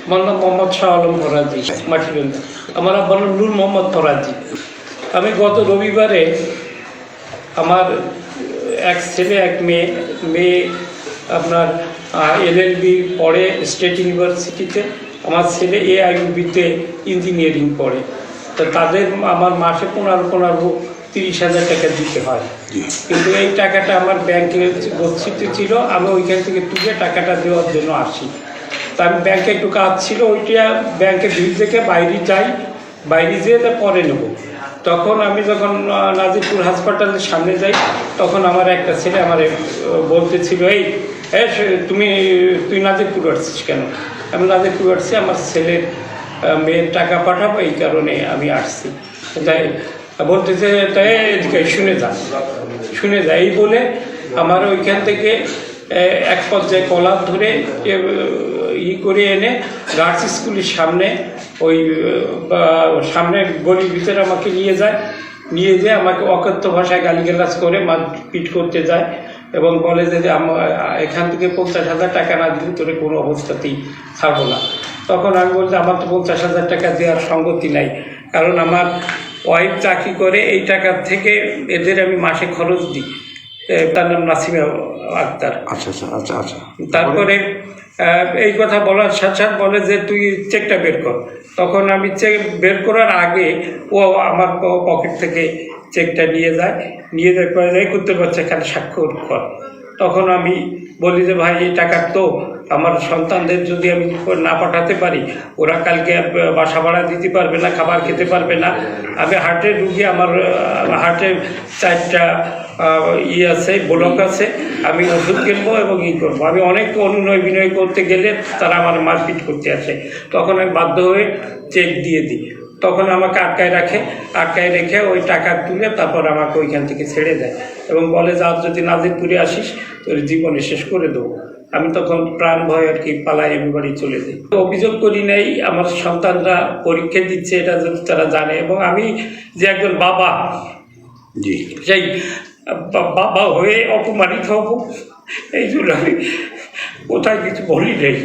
আমার নাম মোহাম্মদ শাহ আলম ফরাজি, মাটিরঙ্গা। আমার আব্বার নাম নূর মোহাম্মদ ফরাজি। আমি গত রবিবারে আমার এক ছেলে এক মেয়ে, মেয়ে আপনার LLB পড়ে স্টেট ইউনিভার্সিটিতে, আমার ছেলে AIUB-তে ইঞ্জিনিয়ারিং পড়ে। তো তাদের আমার মাসে 15-30,000 টাকা দিতে হয়, কিন্তু এই টাকাটা আমার ব্যাংকে গচ্ছিত ছিল। আমি ওইখান থেকে তুলে টাকাটা দেওয়ার জন্য আসি। তা আমি ব্যাংকে একটু কাজ ছিল, ওইটা ব্যাংকে ভিড় থেকে বাইরে যাই, বাইরে যেয়ে তা পরে নেব। তখন আমি যখন নাজিরপুর হাসপাতালের সামনে যাই, তখন আমার একটা ছেলে আমার বলতেছিল, তুই নাজিরপুর আসছিস কেন? আমি নাজিরপুর আসছি, আমার ছেলের মেয়ের টাকা পাঠাবো, এই কারণে আমি আসছি। তাই বলতেছে, তাই এদিকে শুনে যা। এই বলে আমার ওইখান থেকে এক পর্যায়ে কলার ধরে করে এনে গার্লস স্কুলের সামনে, ওই সামনে গলির ভিতরে আমাকে নিয়ে যেয়ে আমাকে অকথ্য ভাষায় গালিগালাজ করে মারপিট করতে যায় এবং বলে যে এখান থেকে 50,000 টাকা না দিলে তোরে কোনো অবস্থাতেই ছাড়বো না। তখন আমি বলছি, আমার তো 50,000 টাকা দেওয়ার সঙ্গতি নাই, কারণ আমার ওয়াইফ চাকরি করে, এই টাকার থেকে এদের আমি মাসে খরচ দিই। তার নাম নাসিমা আক্তার। আচ্ছা। তারপরে এই কথা বলার সাথে সাথে বলে যে তুই চেকটা বের কর। তখন আমি চেক বের করার আগে ও আমার পকেট থেকে চেকটা নিয়ে যায় করতে পারছে, এখানে স্বাক্ষর কর। তখন আমি বলি যে ভাই, এই টাকা তো আমার সন্তানদের যদি আমি না পাঠাতে পারি, ওরা কালকে বাসা ভাড়া দিতে পারবে না, খাবার খেতে পারবে না। আমি হার্টের রুগী, আমার হার্টে 4টা আছে, ব্লক আছে, আমি ওষুধ কিনবো এবং করবো। আমি অনেক অনুনয় বিনয় করতে গেলে তারা আমার মারপিট করতে আসে। তখন আমি বাধ্য হয়ে চেক দিয়ে দিই। তখন আমাকে আটকায় রেখে ওই টাকা তুলে তারপর আমাকে ওইখান থেকে ছেড়ে দেয় এবং বলে যে আজ যদি নাজিরপুরে আসিস তোর জীবনে শেষ করে দেবো। আমি তখন প্রাণ ভয় আর কি পালাই, আমি বাড়ি চলে যাই। অভিযোগ করি নাই, আমার সন্তানরা পরীক্ষা দিচ্ছে এটা যদি তারা জানে, এবং আমি যে একজন বাবা, সেই বাবা হয়ে অপমানিত হব, এই জন্য আমি কোথায় কিছু বলি নেই।